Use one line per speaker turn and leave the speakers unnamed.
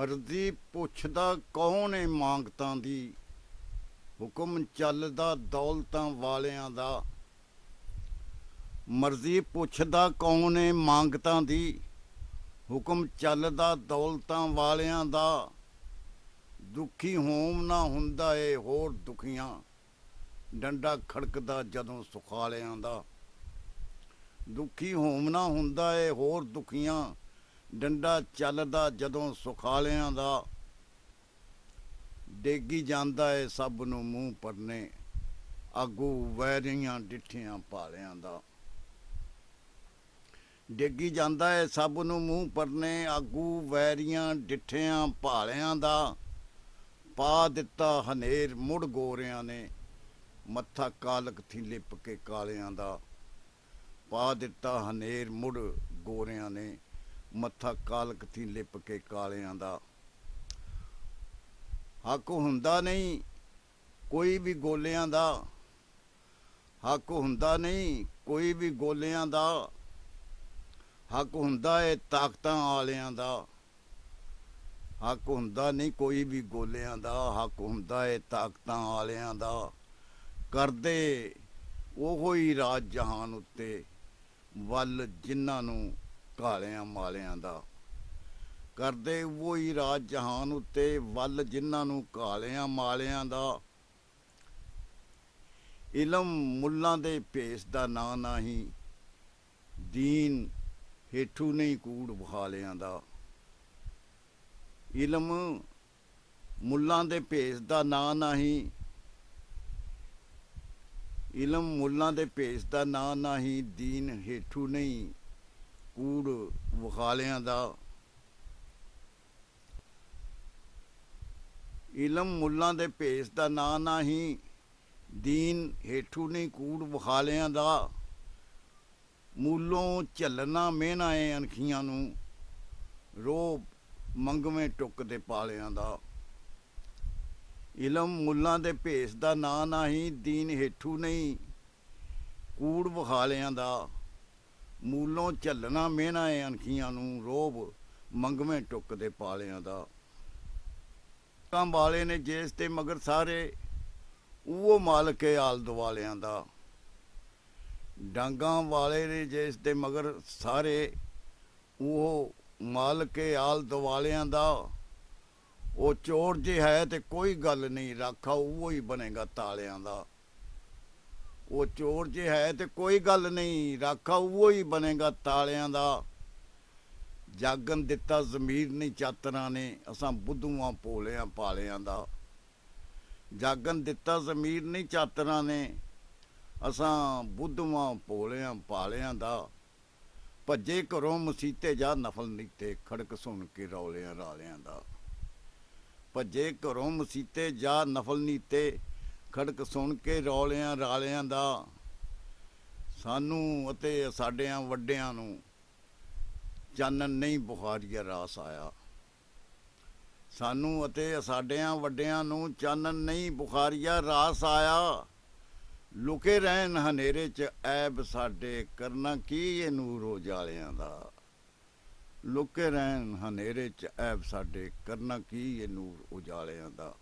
ਮਰਜ਼ੀ ਪੁੱਛਦਾ ਕੌਣ ਏ ਮੰਗਤਾਂ ਦੀ, ਹੁਕਮ ਚੱਲਦਾ ਦੌਲਤਾਂ ਵਾਲਿਆਂ ਦਾ। ਮਰਜ਼ੀ ਪੁੱਛਦਾ ਕੌਣ ਏ ਮੰਗਤਾਂ ਦੀ, ਹੁਕਮ ਚੱਲਦਾ ਦੌਲਤਾਂ ਵਾਲਿਆਂ ਦਾ। ਦੁਖੀ ਹੋਮ ਨਾ ਹੁੰਦਾ ਏ ਹੋਰ ਦੁਖੀਆਂ, ਡੰਡਾ ਖੜਕਦਾ ਜਦੋਂ ਸੁਖਾਲਿਆਂ ਦਾ। ਦੁਖੀ ਹੋਮ ਨਾ ਹੁੰਦਾ ਏ ਹੋਰ ਦੁਖੀਆਂ, ਡੰਡਾ ਚੱਲਦਾ ਜਦੋਂ ਸੁਖਾਲਿਆਂ ਦਾ। ਡੇਗੀ ਜਾਂਦਾ ਏ ਸਭ ਨੂੰ ਮੂੰਹ ਪਰਨੇ, ਆਗੂ ਵੈਰੀਆਂ ਡਿੱਠਿਆਂ ਭਾਲਿਆਂ ਦਾ। ਡੇਗੀ ਜਾਂਦਾ ਏ ਸਭ ਨੂੰ ਮੂੰਹ ਪਰਨੇ, ਆਗੂ ਵੈਰੀਆਂ ਡਿੱਠਿਆਂ ਭਾਲਿਆਂ ਦਾ। ਪਾ ਦਿੱਤਾ ਹਨੇਰ ਮੁੜ ਗੋਰਿਆਂ ਨੇ, ਮੱਥਾ ਕਾਲਕ ਥੀ ਲਿਪ ਕੇ ਕਾਲਿਆਂ ਦਾ। ਪਾ ਦਿੱਤਾ ਹਨੇਰ ਮੁੜ ਗੋਰਿਆਂ ਨੇ, ਮੱਥਾ ਕਾਲਕ ਥੀ ਲਿਪ ਕੇ ਕਾਲਿਆਂ ਦਾ। ਹੱਕ ਹੁੰਦਾ ਨਹੀਂ ਕੋਈ ਵੀ ਗੋਲਿਆਂ ਦਾ, ਹੱਕ ਹੁੰਦਾ ਨਹੀਂ ਕੋਈ ਵੀ ਗੋਲਿਆਂ ਦਾ। ਹੱਕ ਹੁੰਦਾ ਏ ਤਾਕਤਾਂ ਵਾਲਿਆਂ ਦਾ, ਹੱਕ ਹੁੰਦਾ ਨਹੀਂ ਕੋਈ ਵੀ ਗੋਲਿਆਂ ਦਾ। ਹੱਕ ਹੁੰਦਾ ਏ ਤਾਕਤਾਂ ਵਾਲਿਆਂ ਦਾ। ਕਰਦੇ ਉਹੋ ਹੀ ਰਾਜ ਜਹਾਨ ਉੱਤੇ, ਵੱਲ ਜਿਨ੍ਹਾਂ ਨੂੰ ਘਾਲਿਆਂ ਮਾਲਿਆਂ ਦਾ। ਕਰਦੇ ਉਹ ਹੀ ਰਾਜ ਜਹਾਨ ਉੱਤੇ, ਵੱਲ ਜਿਨ੍ਹਾਂ ਨੂੰ ਘਾਲਿਆਂ ਮਾਲਿਆਂ ਦਾ। ਇਲਮ ਮੁੱਲਾਂ ਦੇ ਭੇਸ ਦਾ ਨਾਂ ਨਹੀਂ, ਦੀਨ ਹੇਠੂ ਨਹੀਂ ਕੂੜ ਬਹਾਲਿਆਂ ਦਾ। ਇਲਮ ਮੁੱਲਾਂ ਦੇ ਭੇਸ ਦਾ ਨਾਂ ਨਹੀਂ, ਇਲਮ ਮੁੱਲਾਂ ਦੇ ਭੇਸ ਦਾ ਨਾਂ ਨਹੀਂ, ਦੀਨ ਹੇਠੂ ਨਹੀਂ ਕੂੜ ਵਿਖਾਲਿਆਂ ਦਾ। ਇਲਮ ਮੁੱਲਾਂ ਦੇ ਭੇਸ ਦਾ ਨਾਂ ਨਹੀਂ, ਦੀਨ ਹੇਠੂ ਨਹੀਂ ਕੂੜ ਵਿਖਾਲਿਆਂ ਦਾ। ਮੂਲੋਂ ਝੱਲਣਾ ਮਿਹਣਾ ਏ ਅਣਖੀਆਂ ਨੂੰ, ਰੋਬ ਮੰਗਵੇਂ ਟੁੱਕਦੇ ਪਾਲਿਆਂ ਦਾ। ਇਲਮ ਮੁੱਲਾਂ ਦੇ ਭੇਸ ਦਾ ਨਾਂ ਨਹੀਂ, ਦੀਨ ਹੇਠੂ ਨਹੀਂ ਕੂੜ ਵਿਖਾਲਿਆਂ ਦਾ। ਮੂਲੋਂ ਝੱਲਣਾ ਮਿਹਣਾ ਏ ਅਣਖੀਆਂ ਨੂੰ, ਰੋਬ ਮੰਗਵੇਂ ਟੁੱਕਦੇ ਪਾਲਿਆਂ ਦਾ। ਕੰਮ ਵਾਲੇ ਨੇ ਜਿਸ ਤੇ ਮਗਰ ਸਾਰੇ, ਉਹ ਮਾਲਕ ਏ ਆਲ ਦੁਆਲਿਆਂ ਦਾ। ਡਾਂਗਾਂ ਵਾਲੇ ਨੇ ਜਿਸ ਦੇ ਮਗਰ ਸਾਰੇ, ਉਹ ਮਾਲਕ ਏ ਆਲ ਦੁਆਲਿਆਂ ਦਾ। ਉਹ ਚੋਰ ਜੇ ਹੈ ਤੇ ਕੋਈ ਗੱਲ ਨਹੀਂ, ਰਾਖਾ ਉਹ ਹੀ ਬਣੇਗਾ ਤਾਲਿਆਂ ਦਾ। ਉਹ ਚੋਰ ਜੇ ਹੈ ਤੇ ਕੋਈ ਗੱਲ ਨਹੀਂ, ਰਾਖਾ ਉਹ ਹੀ ਬਣੇਗਾ ਤਾਲਿਆਂ ਦਾ। ਜਾਗਣ ਦਿੱਤਾ ਜ਼ਮੀਰ ਨਹੀਂ ਚਾਤਰਾਂ ਨੇ, ਅਸਾਂ ਬੁੱਧੂਆਂ ਭੋਲਿਆਂ ਪਾਲਿਆਂ ਦਾ। ਜਾਗਣ ਦਿੱਤਾ ਜ਼ਮੀਰ ਨਹੀਂ ਚਾਤਰਾਂ ਨੇ, ਅਸਾਂ ਬੁੱਧੂਆਂ ਭੋਲਿਆਂ ਪਾਲਿਆਂ ਦਾ। ਭੱਜੇ ਘਰੋਂ ਮਸੀਤੇ ਜਾ ਨਫਲ ਨੀਤੇ, ਖੜਕ ਸੁਣ ਕੇ ਰੌਲਿਆਂ ਰਾਲਿਆਂ ਦਾ। ਭੱਜੇ ਘਰੋਂ ਮਸੀਤੇ ਜਾ ਨਫਲ ਨੀਤੇ, ਖੜਕ ਸੁਣ ਕੇ ਰੌਲਿਆਂ ਰਾਲਿਆਂ ਦਾ। ਸਾਨੂੰ ਅਤੇ ਸਾਡਿਆਂ ਵੱਡਿਆਂ ਨੂੰ ਚਾਨਣ ਨਹੀਂ ਬੁਖਾਰੀਆ ਰਾਸ ਆਇਆ। ਸਾਨੂੰ ਅਤੇ ਸਾਡਿਆਂ ਵੱਡਿਆਂ ਨੂੰ ਚਾਨਣ ਨਹੀਂ ਬੁਖਾਰੀਆ ਰਾਸ ਆਇਆ। ਲੁਕੇ ਰਹਿਣ ਹਨੇਰੇ 'ਚ ਐਬ ਸਾਡੇ, ਕਰਨਾ ਕੀ ਇਹ ਨੂਰ ਉਜਾਲਿਆਂ ਦਾ। ਲੁਕੇ ਰਹਿਣ ਹਨੇਰੇ 'ਚ ਐਬ ਸਾਡੇ, ਕਰਨਾ ਕੀ ਇਹ ਨੂਰ ਉਜਾਲਿਆਂ ਦਾ।